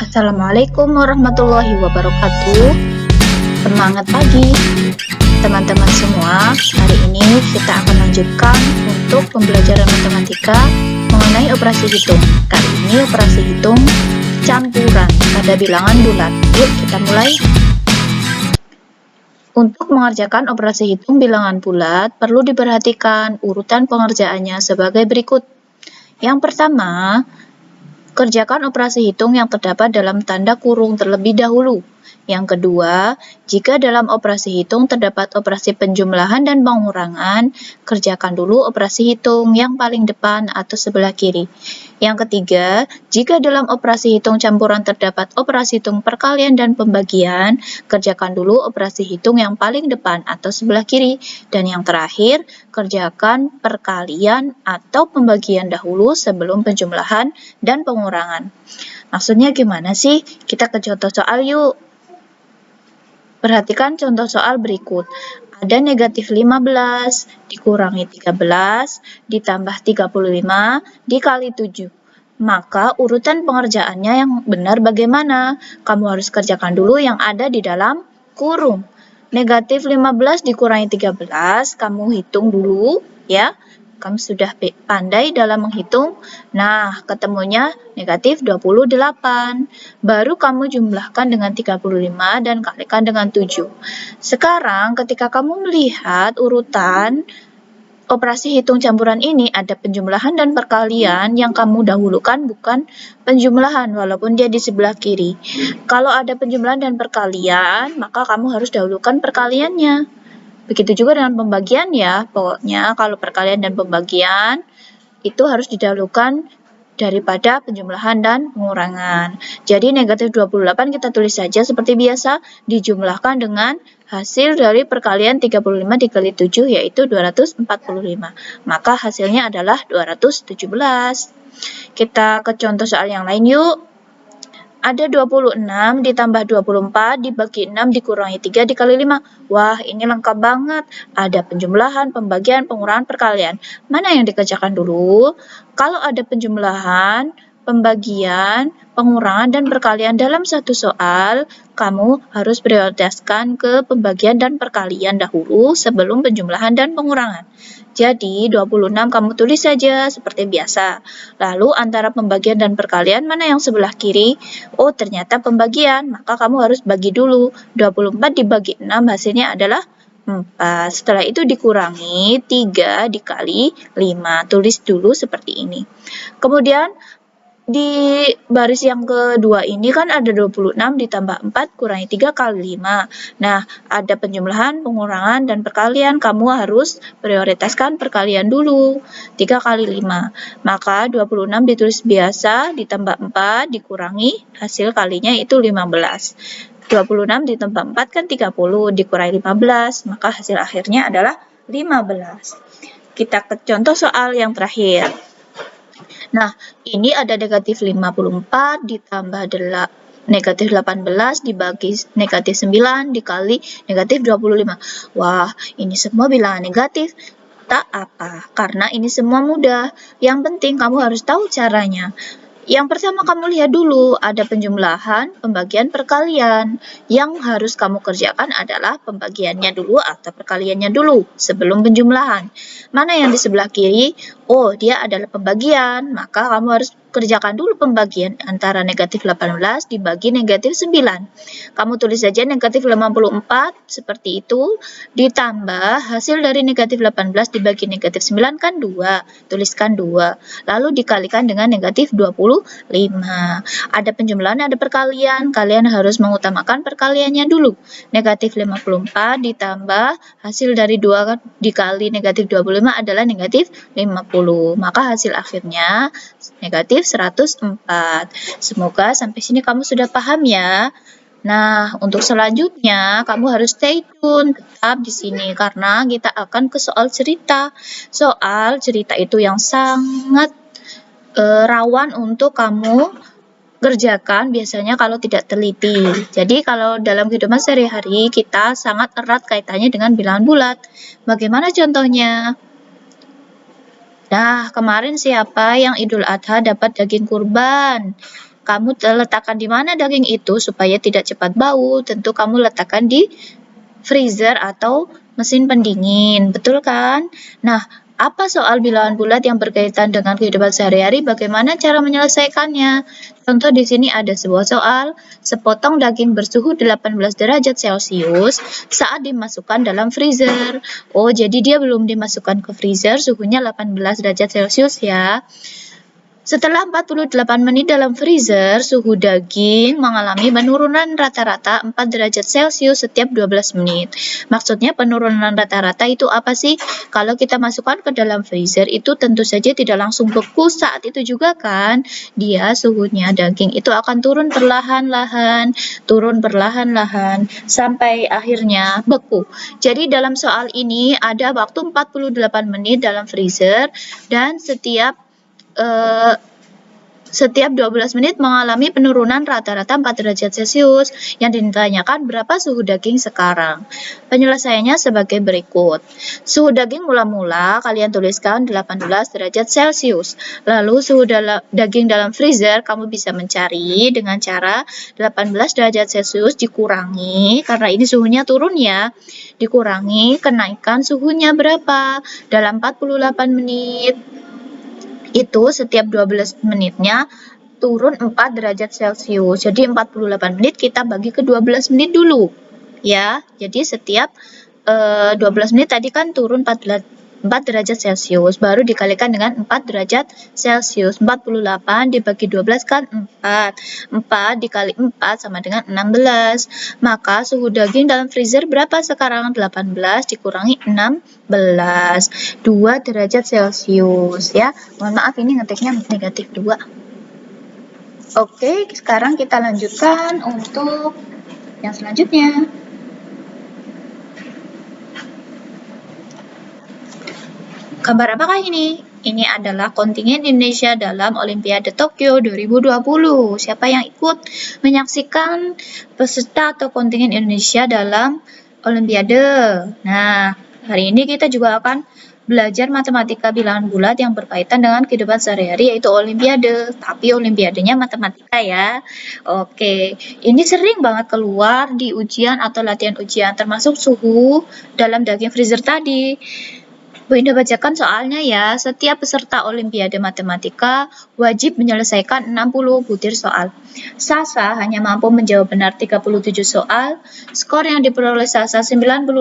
Assalamualaikum warahmatullahi wabarakatuh. Semangat pagi teman-teman semua. Hari ini kita akan lanjutkan untuk pembelajaran matematika mengenai operasi hitung. Kali ini operasi hitung campuran pada bilangan bulat. Yuk kita mulai. Untuk mengerjakan operasi hitung bilangan bulat, perlu diperhatikan urutan pengerjaannya sebagai berikut. Yang pertama, kerjakan operasi hitung yang terdapat dalam tanda kurung terlebih dahulu. Yang kedua, jika dalam operasi hitung terdapat operasi penjumlahan dan pengurangan, kerjakan dulu operasi hitung yang paling depan atau sebelah kiri. Yang ketiga, jika dalam operasi hitung campuran terdapat operasi hitung perkalian dan pembagian, kerjakan dulu operasi hitung yang paling depan atau sebelah kiri. Dan yang terakhir, kerjakan perkalian atau pembagian dahulu sebelum penjumlahan dan pengurangan. Maksudnya gimana sih? Kita ke contoh soal yuk. Perhatikan contoh soal berikut. Ada negatif 15 dikurangi 13 ditambah 35 dikali 7. Maka urutan pengerjaannya yang benar bagaimana? Kamu harus kerjakan dulu yang ada di dalam kurung. Negatif 15 dikurangi 13, kamu hitung dulu ya. Kamu sudah pandai dalam menghitung. Nah, ketemunya negatif 28. Baru kamu jumlahkan dengan 35 dan kalikan dengan 7. Sekarang, ketika kamu melihat urutan operasi hitung campuran ini, ada penjumlahan dan perkalian yang kamu dahulukan bukan penjumlahan, walaupun dia di sebelah kiri. Kalau ada penjumlahan dan perkalian, maka kamu harus dahulukan perkaliannya. Begitu juga dengan pembagian ya, pokoknya kalau perkalian dan pembagian itu harus didahulukan daripada penjumlahan dan pengurangan. Jadi negatif 28 kita tulis saja seperti biasa, dijumlahkan dengan hasil dari perkalian 35 dikali 7 yaitu 245. Maka hasilnya adalah 217. Kita ke contoh soal yang lain yuk. Ada 26 ditambah 24 dibagi 6 dikurangi 3 dikali 5. Wah, ini lengkap banget. Ada penjumlahan, pembagian, pengurangan, perkalian. Mana yang dikerjakan dulu? Kalau ada penjumlahan, pembagian, pengurangan, dan perkalian dalam satu soal, kamu harus prioritaskan ke pembagian dan perkalian dahulu sebelum penjumlahan dan pengurangan. Jadi 26 kamu tulis saja seperti biasa. Lalu antara pembagian dan perkalian mana yang sebelah kiri? Oh, ternyata pembagian. Maka kamu harus bagi dulu. 24 dibagi 6 hasilnya adalah 4. Setelah itu dikurangi 3 dikali 5. Tulis dulu seperti ini. Kemudian di baris yang kedua ini kan ada 26 ditambah 4 kurangi 3 kali 5. Nah, ada penjumlahan, pengurangan, dan perkalian. Kamu harus prioritaskan perkalian dulu. 3 kali 5. Maka 26 ditulis biasa, ditambah 4, dikurangi, hasil kalinya itu 15. 26 ditambah 4 kan 30, dikurangi 15, maka hasil akhirnya adalah 15. Kita ke contoh soal yang terakhir. Nah, ini ada negatif 54 ditambah negatif 18 dibagi negatif 9 dikali negatif 25. Wah, ini semua bilangan negatif. Tak apa, karena ini semua mudah. Yang penting kamu harus tahu caranya. Yang pertama kamu lihat dulu, ada penjumlahan, pembagian, perkalian. Yang harus kamu kerjakan adalah pembagiannya dulu atau perkaliannya dulu sebelum penjumlahan. Mana yang di sebelah kiri? Oh, dia adalah pembagian. Maka kamu harus kerjakan dulu pembagian antara negatif 18 dibagi negatif 9. Kamu tulis saja negatif 54 seperti itu, ditambah hasil dari negatif 18 dibagi negatif 9 kan 2. Tuliskan 2. Lalu dikalikan dengan negatif 25. Ada penjumlahan, ada perkalian. Kalian harus mengutamakan perkaliannya dulu. Negatif 54 ditambah hasil dari 2 dikali negatif 25 adalah negatif 50. Maka hasil akhirnya negatif 104. Semoga sampai sini kamu sudah paham ya. Nah, untuk selanjutnya kamu harus stay tune tetap di sini karena kita akan ke soal cerita. Soal cerita itu yang sangat rawan untuk kamu kerjakan biasanya kalau tidak teliti. Jadi kalau dalam kehidupan sehari-hari kita sangat erat kaitannya dengan bilangan bulat. Bagaimana contohnya? Nah, kemarin siapa yang Idul Adha dapat daging kurban? kamu letakkan di mana daging itu supaya tidak cepat bau? Tentu kamu letakkan di freezer atau mesin pendingin, betul kan? Nah, apa soal bilangan bulat yang berkaitan dengan kehidupan sehari-hari? Bagaimana cara menyelesaikannya? Contoh di sini ada sebuah soal, sepotong daging bersuhu 18 derajat Celcius saat dimasukkan dalam freezer. Oh, jadi dia belum dimasukkan ke freezer, suhunya 18 derajat Celcius ya. Setelah 48 menit dalam freezer, suhu daging mengalami penurunan rata-rata 4 derajat Celcius setiap 12 menit. Maksudnya penurunan rata-rata itu apa sih? Kalau kita masukkan ke dalam freezer itu tentu saja tidak langsung beku saat itu juga kan? Dia suhunya daging itu akan turun perlahan-lahan sampai akhirnya beku. Jadi dalam soal ini ada waktu 48 menit dalam freezer dan setiap 12 menit mengalami penurunan rata-rata 4 derajat Celcius. Yang ditanyakan berapa suhu daging sekarang. Penyelesaiannya sebagai berikut. Suhu daging mula-mula kalian tuliskan 18 derajat Celcius. Lalu suhu daging dalam freezer kamu bisa mencari dengan cara 18 derajat Celcius dikurangi, karena ini suhunya turun ya, dikurangi kenaikan suhunya berapa dalam 48 menit. Itu setiap 12 menitnya turun 4 derajat Celcius. Jadi 48 menit kita bagi ke 12 menit dulu. Ya, jadi setiap 12 menit tadi kan turun 4 derajat Celcius, baru dikalikan dengan 4 derajat Celcius. 48 dibagi 12 kan 4. 4 dikali 4 sama dengan 16. Maka suhu daging dalam freezer berapa sekarang? 18 dikurangi 16. 2 derajat Celcius ya. Mohon maaf ini ngetiknya negatif 2. Oke, sekarang kita lanjutkan untuk yang selanjutnya. Kabar apakah ini? Ini adalah kontingen Indonesia dalam Olimpiade Tokyo 2020. Siapa yang ikut menyaksikan peserta atau kontingen Indonesia dalam Olimpiade? Nah, hari ini kita juga akan belajar matematika bilangan bulat yang berkaitan dengan kehidupan sehari-hari, yaitu Olimpiade. Tapi Olimpiadenya matematika ya. Oke, ini sering banget keluar di ujian atau latihan ujian, termasuk suhu dalam daging freezer tadi. Bu Indah bacakan soalnya ya. Setiap peserta Olimpiade Matematika wajib menyelesaikan 60 butir soal. Sasa hanya mampu menjawab benar 37 soal, skor yang diperoleh Sasa 95.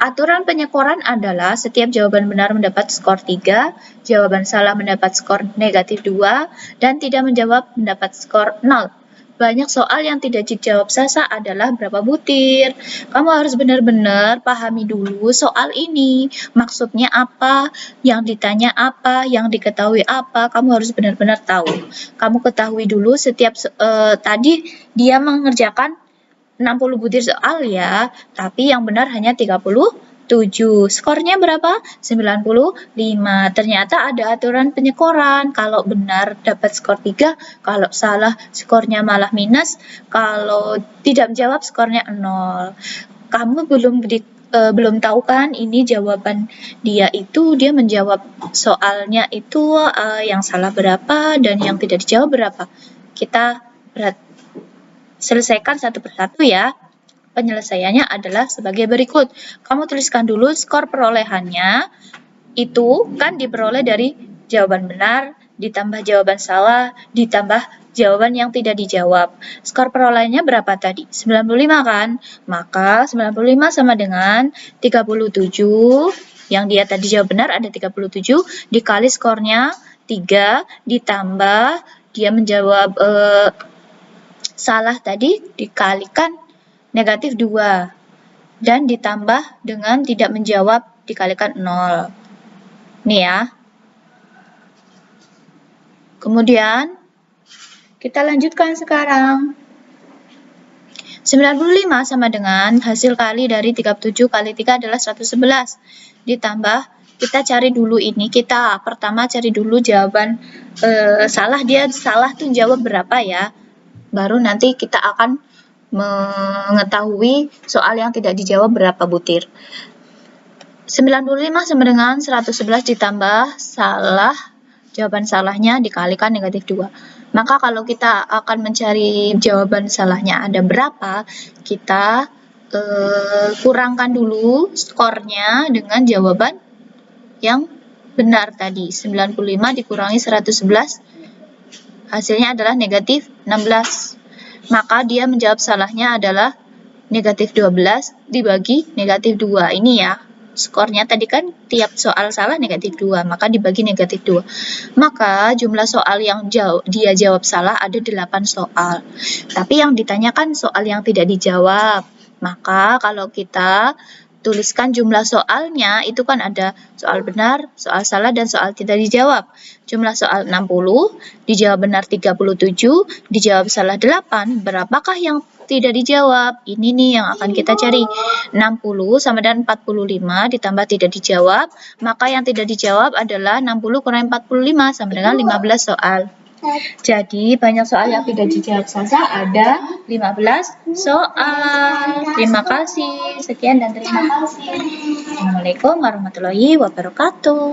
Aturan penyekoran adalah setiap jawaban benar mendapat skor 3, jawaban salah mendapat skor negatif 2, dan tidak menjawab mendapat skor 0. Banyak soal yang tidak dijawab Sasa adalah berapa butir. Kamu harus benar-benar pahami dulu soal ini. Maksudnya apa, yang ditanya apa, yang diketahui apa, kamu harus benar-benar tahu. Kamu ketahui dulu setiap tadi dia mengerjakan 60 butir soal ya, tapi yang benar hanya 37. Skornya berapa? 95. Ternyata ada aturan penyekoran. Kalau benar dapat skor 3, kalau salah skornya malah minus, kalau tidak menjawab skornya 0. Kamu belum tahu kan ini jawaban dia menjawab soalnya itu yang salah berapa dan yang tidak dijawab berapa. Kita selesaikan satu persatu ya. Penyelesaiannya adalah sebagai berikut. Kamu tuliskan dulu skor perolehannya. Itu kan diperoleh dari jawaban benar, ditambah jawaban salah, ditambah jawaban yang tidak dijawab. Skor perolehannya berapa tadi? 95 kan? Maka 95 sama dengan 37. Yang dia tadi jawab benar ada 37, dikali skornya 3, ditambah dia menjawab salah tadi dikalikan negatif 2 dan ditambah dengan tidak menjawab dikalikan 0. Nih ya. Kemudian kita lanjutkan sekarang. 95 sama dengan hasil kali dari 37 kali 3 adalah 111. Ditambah kita cari dulu ini, kita pertama cari dulu jawaban salah, dia salah tuh jawab berapa ya. Baru nanti kita akan mengetahui soal yang tidak dijawab berapa butir. 95 sama dengan 111 ditambah salah, jawaban salahnya dikalikan negatif 2. Maka kalau kita akan mencari jawaban salahnya ada berapa, kita kurangkan dulu skornya dengan jawaban yang benar tadi. 95 dikurangi 111, hasilnya adalah negatif 16. Maka dia menjawab salahnya adalah negatif 12 dibagi negatif 2. Ini ya, skornya tadi kan tiap soal salah negatif 2, maka dibagi negatif 2. Maka jumlah soal yang dia jawab salah ada 8 soal. Tapi yang ditanyakan soal yang tidak dijawab. Maka kalau kita tuliskan jumlah soalnya, itu kan ada soal benar, soal salah, dan soal tidak dijawab. Jumlah soal 60, dijawab benar 37, dijawab salah 8. Berapakah yang tidak dijawab? Ini nih yang akan kita cari. 60 sama dengan 45 ditambah tidak dijawab, maka yang tidak dijawab adalah 60 kurangi 45 sama dengan 15 soal. Jadi banyak soal yang tidak dijawab saja ada 15 soal. Terima kasih. Sekian dan terima kasih. Assalamualaikum warahmatullahi wabarakatuh.